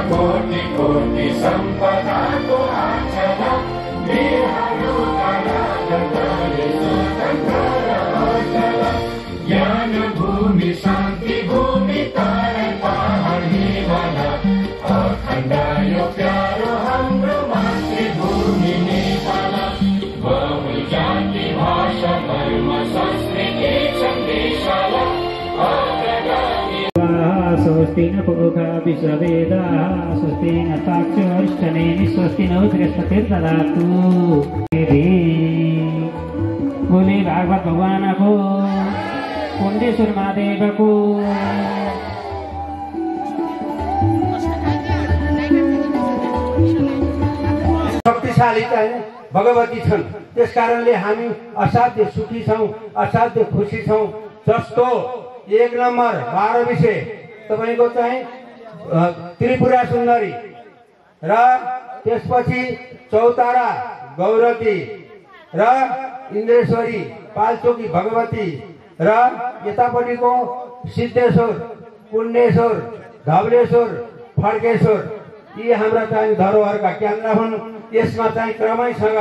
कोटि कोटि सम्पदाको आचना ज्ञान भूमि शान्ति भूमि तारा पहाड हिमाल अखण्ड यो प्यारो हाम्रो मातृभूमि नेपाल बहु जाति भाषा धर्म संस्कृति सन्देशाला स्वस्ति न पूर्वा विश्ववेदाः स्वस्ति न साक्षरष्टनेमि स्वस्ति न बृहस्पतिर्ददातु। बोले भागवत भगवान को कुंडेश्वर महादेव को। शक्तिशाली चाहिँ भगवती छन्, त्यसकारणले हामी असाध्य सुखी छौं, असाध्य खुसी छौं। जस्तो एक नम्बर 12 विषय तपाईको चाहिँ त्रिपुरा सुन्दरी र त्यसपछि चौतारा गौरती र इन्द्रेश्वरी पाल्चोकी भगवती र यतापटिको सिद्धेश्वर कुण्डेश्वर धवलेश्वर फड्केश्वर यी हाम्रा चाहिँ धरोहरका केन्द्र हुन्। यसमा चाहिँ क्रमैसँग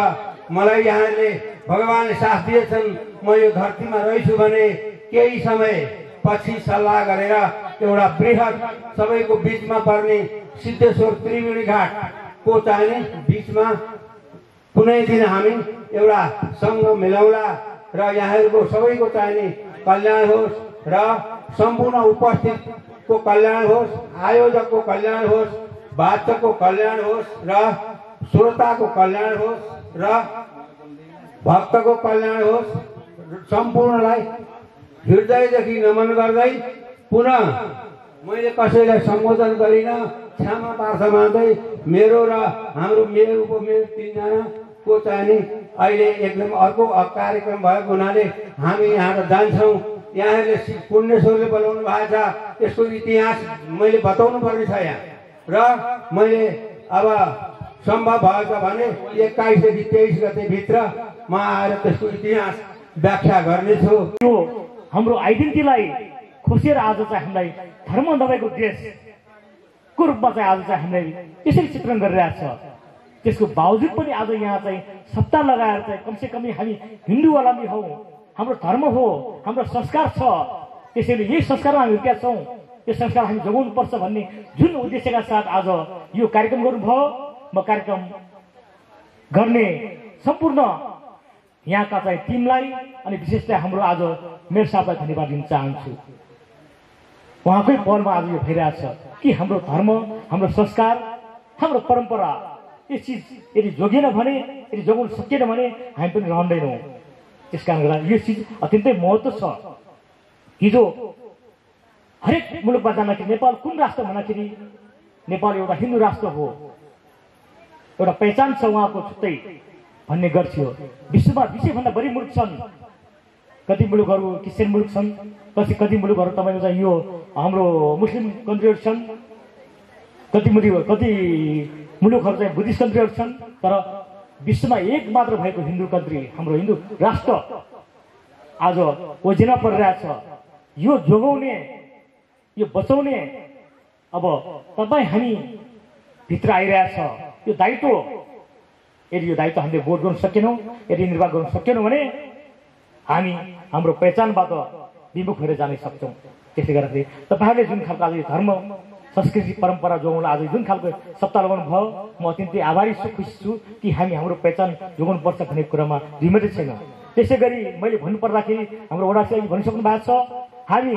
मलाई यहाँले भगवानले साथ दिएछन्। म यो धरतीमा रहेछु भने केही समय पछि सल्लाह गरेर एउटा बृहत सबैको बीचमा पर्ने सिद्धेश्वर त्रिवेणी घाट को चाहिँ बीचमा कुनै दिन हामी एउटा संघ मिलाउला र यहाँहरुको सबैको चाहिँ कल्याण होस् र सम्पूर्ण उपस्थितको कल्याण होस्, आयोजकको कल्याण होस्, वाचकको कल्याण होस् र श्रोताको कल्याण होस् र भक्तको कल्याण होस्। सम्पूर्णलाई हृदयदेखि नमन गर्दै पुनः मैले कसैलाई सम्बोधन गरिन क्षमा प्रार्थना माग्दै मेरो र हाम्रो मेरो 3 जनाको चाहिँ अहिले एकदम अर्को कार्यक्रम भएको हुनाले हामी यहाँ जान्छौं। यहाँले पुण्यश्वरले बोलाउनु भएको छ, त्यसको इतिहास मैले बताउनु पर्ने छ यहाँ र मैले अब सम्भव भएछ भने 21 देखि 23 गते भित्र म आएर त्यसको इतिहास व्याख्या गर्नेछु। यो हाम्रो आइडेन्टिटीलाई खोसेर आज चाहिँ हामीलाई धर्म नभएको देशको रूपमा चाहिँ आज चाहिँ हामीलाई त्यसरी चित्रण गरिरहेको छ। त्यसको बावजुद पनि आज यहाँ चाहिँ सत्ता लगाएर चाहिँ कमसे कम हामी हिन्दूवालामी हौ, हाम्रो धर्म हो, हाम्रो संस्कार छ, त्यसैले यही संस्कारमा हामी हुर्केका छौँ, यो संस्कार हामी जोगाउनु पर्छ भन्ने जुन उद्देश्यका साथ आज यो कार्यक्रम गर्नुभयो। म कार्यक्रम गर्ने सम्पूर्ण यहाँका चाहिँ टिमलाई अनि विशेष चाहिँ हाम्रो आज मेयर साहबलाई धन्यवाद दिन चाहन्छु। उहाँकै पहलमा आज यो भइरहेछ कि हाम्रो धर्म, हाम्रो संस्कार, हाम्रो परम्परा यो चिज यदि जोगिएन भने, यदि जोगाउन सकिएन भने हामी पनि रहँदैनौँ। त्यसकारण गर्दा यो चिज अत्यन्तै महत्त्व छ। हिजो हरेक मुलुकमा जाँदाखेरि नेपाल कुन राष्ट्र भन्दाखेरि नेपाल एउटा हिन्दू राष्ट्र हो, एउटा पहिचान छ उहाँको छुट्टै भन्ने गर्थ्यो। विश्वमा 20 भन्दा बढी मुलुक छन्, कति मुलुकहरू क्रिस्चियन मुलुक छन्, कति मुलुकहरू तपाईको चाहिँ यो हाम्रो मुस्लिम कन्ट्रीहरू छन्, कति मुलुकहरू चाहिँ बुद्धिस्ट कन्ट्रीहरू छन्, तर विश्वमा एक मात्र भएको हिन्दू कन्ट्री, हाम्रो हिन्दू राष्ट्र आज ओझेलमा परिरहेछ। यो जोगाउने, यो बचाउने अब तपाईँ हामी भित्र आइरहेछ। यो दायित्व, यदि यो दायित्व हामीले बोध गर्न सकेनौँ, यदि निर्वाह गर्न सकेनौँ भने हामी हाम्रो पहिचानबाट विमुख भएर जान सक्छौँ। त्यसै गर्दाखेरि तपाईँहरूले जुन खालको आज धर्म संस्कृति परम्परा जोगाउन आज जुन खालको सत्ता लगाउनु भयो, म अत्यन्तै आभारी छु, खुसी छु कि हामी हाम्रो पहिचान जोगाउनु पर्छ भन्ने कुरामा द्विमत छैन। त्यसै गरी मैले भन्नुपर्दाखेरि हाम्रो वडा चाहिँ भनिसक्नु भएको छ, हामी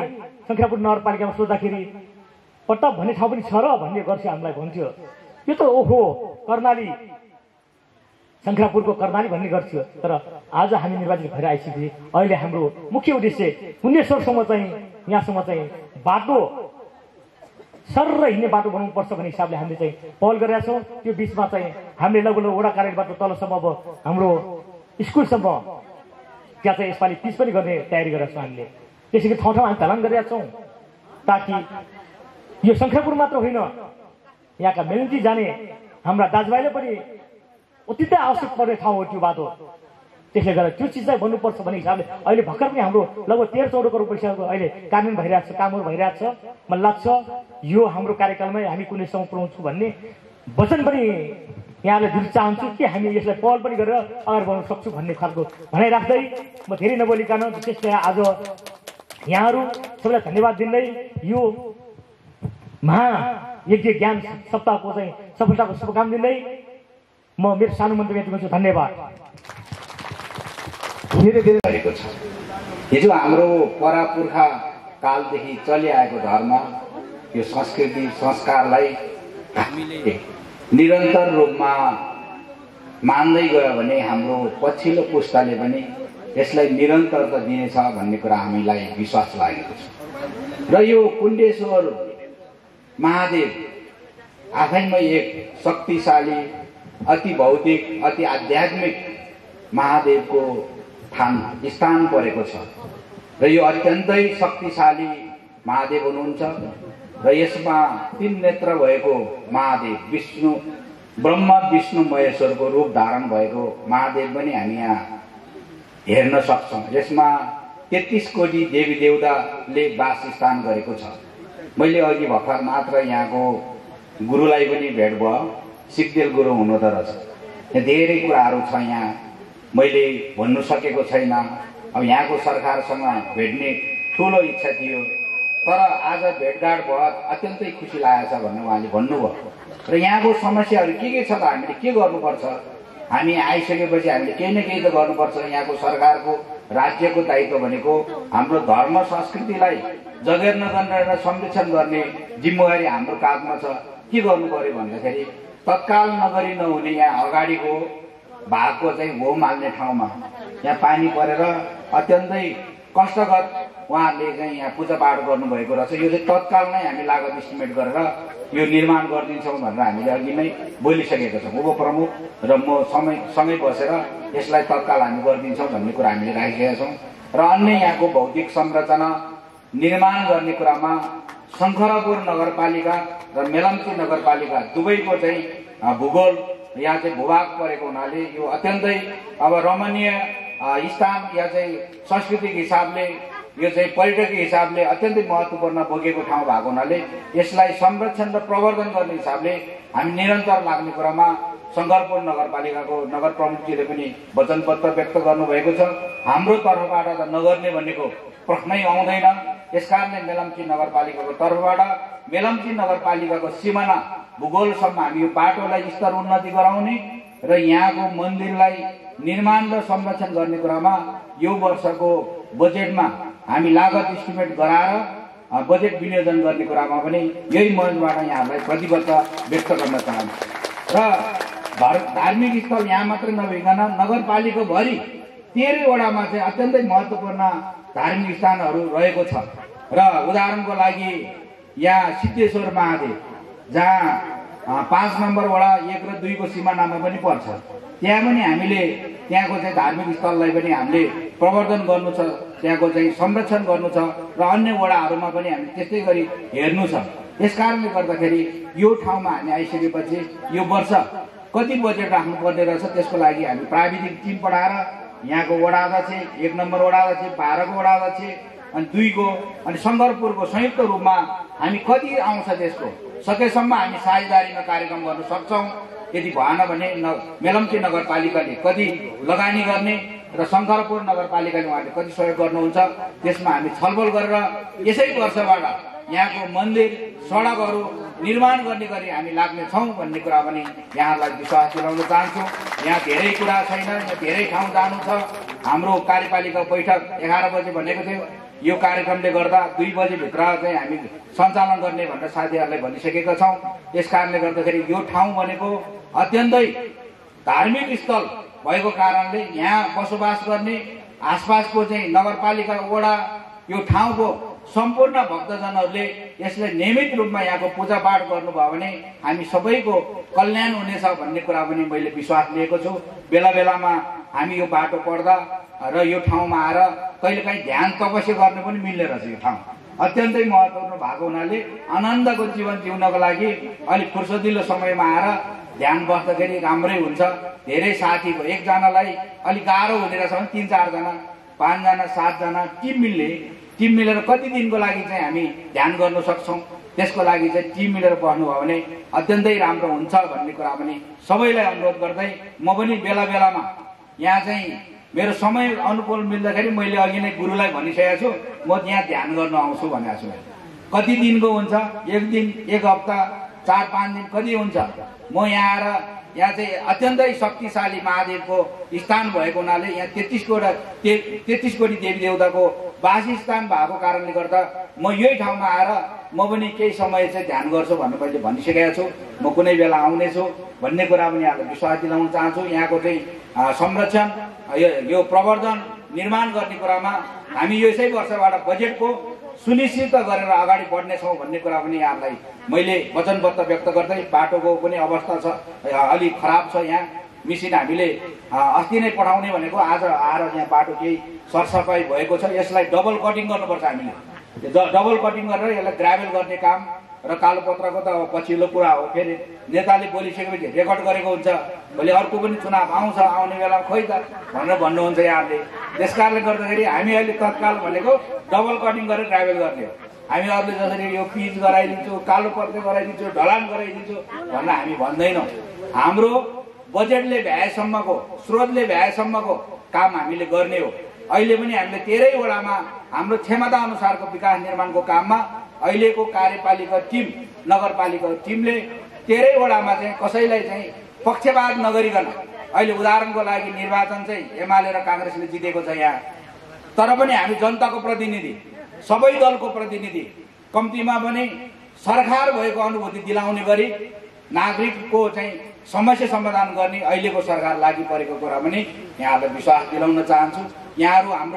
शङ्खरापुर नगरपालिकामा सोद्धाखेरि पट्टा भन्ने ठाउँ पनि छ र भन्ने गर्छ हामीलाई भन्थ्यो। यो त ओहो कर्णाली, शङ्खरापुरको कर्णाली भन्ने गर्थ्यो। तर आज हामी निर्वाचित भएर आइसकेपछि अहिले हाम्रो मुख्य उद्देश्य पुण्यश्वरसम्म चाहिँ यहाँसम्म चाहिँ बाटो सर हिँड्ने बाटो बनाउनु पर्छ भन्ने हिसाबले हामीले चाहिँ पहल गरेका छौँ। त्यो बिचमा चाहिँ हामीले लगभग वडा कार्यालयबाट तलसम्म अब हाम्रो स्कुलसम्म त्यहाँ चाहिँ यसपालि पिच पनि गर्ने तयारी गरेका छौँ हामीले। त्यसै गरी ठाउँ ठाउँ हामी ढलान गरिरहेका छौँ ताकि यो शङ्खरापुर मात्र होइन, यहाँका मेलन्ची जाने हाम्रा दाजुभाइले पनि अत्यन्तै आवश्यक पर्ने ठाउँ हो त्यो बाटो। त्यसले गर्दा त्यो चिज चाहिँ भन्नुपर्छ भन्ने हिसाबले अहिले भर्खर पनि हाम्रो लगभग 13-14 करोड पैसाको अहिले कार्यान्वयन भइरहेको छ, कामहरू भइरहेको छ। मलाई लाग्छ यो हाम्रो कार्यकालमै हामी कुनै ठाउँमा पुर्याउँछौँ भन्ने वचन पनि यहाँले दिन चाहन्छु कि हामी यसलाई पहल पनि गरेर अगाडि बढाउन सक्छौँ भन्ने खालको भनाइ राख्दै म धेरै नबोलिकन विशेष आज यहाँहरू सबैलाई धन्यवाद दिँदै यो महायज्ञ ज्ञान सप्ताहको चाहिँ सफलताको शुभकामना दिँदै म मेरो सानो मन्तव्य व्यक्त गर्छु। धन्यवाद। धेरै धेरै भएको छ। हिजो हाम्रो परापुर्खा कालदेखि चलिआएको धर्म, यो संस्कृति संस्कारलाई हामीले निरन्तर रूपमा मान्दै गयो भने हाम्रो पछिल्लो पुस्ताले पनि यसलाई निरन्तरता दिनेछ भन्ने कुरा हामीलाई विश्वास लागेको छ। र यो कुण्डेश्वर महादेव आफैमा एक शक्तिशाली, अति भौतिक, अति आध्यात्मिक महादेवको स्थान परेको छ। र यो अत्यन्तै शक्तिशाली महादेव हुनुहुन्छ। र यसमा 3 नेत्र भएको महादेव, विष्णु, ब्रह्मा विष्णु महेश्वरको रूप धारण भएको महादेव पनि हामी यहाँ हेर्न सक्छौँ। यसमा 33 कोटी देवी देवताले वासस्थान गरेको छ। मैले अघि भर्खर मात्र यहाँको गुरुलाई पनि भेट भयो, सिक्देल गुरु हुनुहुँदो रहेछ। धेरै कुराहरू छ यहाँ मैले भन्नु सकेको छैन। अब यहाँको सरकारसँग भेट्ने ठुलो इच्छा थियो, तर आज भेटघाट भयो, अत्यन्तै खुसी लागेको छ भन्ने उहाँले भन्नुभयो। र यहाँको समस्याहरू के छ त हामीले के गर्नुपर्छ, हामी आइसकेपछि हामीले केही न केही त गर्नुपर्छ। यहाँको सरकारको, राज्यको दायित्व भनेको हाम्रो धर्म संस्कृतिलाई जगेर्न गर्ने र संरक्षण गर्ने जिम्मेवारी हाम्रो काँधमा छ। के गर्नु पर्यो भन्दाखेरि तत्काल नगरी नहुने यहाँ अगाडिको भागको चाहिँ होम हाल्ने ठाउँमा यहाँ पानी परेर अत्यन्तै कष्टकर उहाँहरूले चाहिँ यहाँ पूजापाठ गर्नुभएको रहेछ। यो चाहिँ तत्काल नै हामी लागत इस्टिमेट गरेर यो निर्माण गरिदिन्छौँ भनेर हामीले अघि नै बोलिसकेको छौँ। उपप्रमुख र म सँगै बसेर यसलाई तत्काल हामी गरिदिन्छौँ भन्ने कुरा हामीले राखिसकेका छौँ। र अन्य यहाँको भौतिक संरचना निर्माण गर्ने कुरामा शङ्खरापुर नगरपालिका र मेलम्ची नगरपालिका दुवैको चाहिँ भूगोल यहाँ चाहिँ भूभाग परेको हुनाले यो अत्यन्तै अब रमणीय स्थान या चाहिँ सांस्कृतिक हिसाबले, यो चाहिँ पर्यटकीय हिसाबले अत्यन्तै महत्त्वपूर्ण बोकेको ठाउँ भएको हुनाले यसलाई संरक्षण र प्रवर्धन गर्ने हिसाबले हामी निरन्तर लाग्ने कुरामा शङ्करपुर नगरपालिकाको नगर प्रमुखजीले पनि वचनपत्र व्यक्त गर्नुभएको छ। हाम्रो तर्फबाट त नगर्ने भनेको प्रश्नै आउँदैन। यसकारणले मेलम्ची नगरपालिकाको तर्फबाट मेलम्ची नगरपालिकाको सिमाना भूगोलसम्म हामी यो बाटोलाई स्तर उन्नति गराउने र यहाँको मन्दिरलाई निर्माण र संरक्षण गर्ने कुरामा यो वर्षको बजेटमा हामी लागत इस्टिमेट गराएर बजेट विनियोजन गर्ने कुरामा पनि यही मञ्चबाट यहाँहरूलाई प्रतिबद्ध व्यक्त गर्न चाहन्छु। र धार्मिक स्थल यहाँ मात्रै नभइकन नगरपालिकाभरि 13 वडामा चाहिँ अत्यन्तै महत्त्वपूर्ण धार्मिक स्थानहरू रहेको छ। र उदाहरणको लागि यहाँ सिद्धेश्वर महादेव जहाँ 5 नम्बर वडा 1 र 2 को सिमानामा पनि पर्छ, त्यहाँ पनि हामीले त्यहाँको चाहिँ धार्मिक स्थललाई पनि हामीले प्रवर्धन गर्नु छ, त्यहाँको चाहिँ संरक्षण गर्नु छ र अन्य वडाहरूमा पनि हामी त्यस्तै गरी हेर्नु छ। यसकारणले गर्दाखेरि यो ठाउँमा हामी आइसकेपछि यो वर्ष कति बजेट राख्नुपर्ने रहेछ त्यसको लागि हामी प्राविधिक टिम पठाएर यहाँको वडा अध्यक्ष, 1 नम्बर वडा अध्यक्ष, 12 को वडा अध्यक्ष अनि 2 को अनि शङ्करपुरको संयुक्त रूपमा हामी कति आउँछ त्यसको सकेसम्म हामी साझेदारीमा कार्यक्रम गर्न सक्छौँ। यदि भएन भने मेलम्ची नगरपालिकाले कति लगानी गर्ने र शङ्करपुर नगरपालिकाले उहाँले कति सहयोग गर्नुहुन्छ त्यसमा हामी छलफल गरेर यसै वर्षबाट यहाँको मन्दिर सडकहरू निर्माण गर्ने गरी हामी लाग्नेछौँ भन्ने कुरा पनि यहाँहरूलाई विश्वास दिलाउन चाहन्छु। यहाँ धेरै कुरा छैन, यहाँ धेरै ठाउँ जानु छ। हाम्रो कार्यपालिका बैठक 11 बजे भनेको थियो, यो कार्यक्रमले गर्दा 2 बजेभित्र चाहिँ हामी सञ्चालन गर्ने भनेर साथीहरूलाई भनिसकेका छौँ। यस कारणले गर्दाखेरि यो ठाउँ भनेको अत्यन्तै धार्मिक स्थल भएको कारणले यहाँ बसोबास गर्ने आसपासको चाहिँ नगरपालिका वडा यो ठाउँको सम्पूर्ण भक्तजनहरूले यसले नियमित रूपमा यहाँको पूजापाठ गर्नुभयो भने हामी सबैको कल्याण हुनेछ भन्ने कुरा पनि मैले विश्वास लिएको छु। बेला बेलामा हामी यो बाटो पढ्दा र यो ठाउँमा आएर कहिलेकाहीँ ध्यान तपस्या गर्ने पनि मिल्ने रहेछ। यो ठाउँ अत्यन्तै महत्त्वपूर्ण भएको हुनाले आनन्दको जीवन जिउनको लागि अलिक फुर्सदिलो समयमा आएर ध्यान बस्दाखेरि राम्रै हुन्छ। धेरै साथी भयो, एकजनालाई अलिक गाह्रो हुने रहेछ भने 3-4 जना 5 जना 7 जना टिम मिलेर कति दिनको लागि चाहिँ हामी ध्यान गर्न सक्छौँ, त्यसको लागि चाहिँ टिम मिलेर बस्नुभयो भने अत्यन्तै राम्रो हुन्छ भन्ने कुरा पनि सबैलाई अनुरोध गर्दै म पनि बेला बेलामा यहाँ चाहिँ मेरो समय अनुकूल मिल्दाखेरि मैले अघि नै गुरुलाई भनिसकेको छु म यहाँ ध्यान गर्न आउँछु भनेको छु। कति दिनको हुन्छ, 1 दिन 1 हप्ता 4-5 दिन कति हुन्छ, म यहाँ आएर यहाँ चाहिँ अत्यन्तै शक्तिशाली महादेवको स्थान भएको हुनाले यहाँ 33 कोटी देवी देवताको वासस्थान भएको कारणले गर्दा म यही ठाउँमा आएर म पनि केही समय चाहिँ ध्यान गर्छु भन्ने मैले भनिसकेको छु। म कुनै बेला आउनेछु भन्ने कुरा पनि यहाँलाई विश्वास दिलाउन चाहन्छु। यहाँको चाहिँ संरक्षण यो प्रवर्धन निर्माण गर्ने कुरामा हामी यसै वर्षबाट बजेटको सुनिश्चित गरेर अगाडि बढ्नेछौँ भन्ने कुरा पनि यहाँलाई मैले वचनबद्ध व्यक्त गर्दै बाटोको पनि अवस्था छ अलि खराब छ। यहाँ मिसिन हामीले अस्ति नै पठाउने भनेको आज आएर यहाँ बाटो केही सरसफाइ भएको छ। यसलाई डबल कटिङ गर्नुपर्छ हामीले, डबल कटिङ गरेर यसलाई ग्राभेल गर्ने काम र कालोपत्रको त अब पछिल्लो कुरा हो। फेरि नेताले बोलिसकेपछि रेकर्ड गरेको हुन्छ, भोलि अर्को पनि चुनाव आउँछ, आउने बेला खोइ त भनेर भन्नुहुन्छ यहाँले। त्यस कारणले गर्दाखेरि हामी अहिले तत्काल भनेको डबल कटिङ गरेर ग्राभेल गर्ने हो। हामी अरूले जसरी यो पिच गराइदिन्छु, कालोपत्र गराइदिन्छु, ढलान गराइदिन्छु भनेर हामी भन्दैनौँ। हाम्रो बजेटले भ्याएसम्मको, स्रोतले भ्याएसम्मको काम हामीले गर्ने हो। अहिले पनि हामीले 13 वडामा हाम्रो क्षमता अनुसारको विकास निर्माणको काममा अहिलेको कार्यपालिका टिम, नगरपालिका टिमले 13 वडामा चाहिँ कसैलाई चाहिँ पक्षपात नगरिकन, अहिले उदाहरणको लागि निर्वाचन चाहिँ एमाले र काङ्ग्रेसले जितेको छ यहाँ, तर पनि हामी जनताको प्रतिनिधि, सबै दलको प्रतिनिधि, कम्तीमा पनि सरकार भएको अनुभूति दिलाउने गरी नागरिकको चाहिँ समस्या समाधान गर्ने अहिलेको सरकार लागि परेको कुरा पनि यहाँलाई विश्वास दिलाउन चाहन्छु। यहाँहरू हाम्रो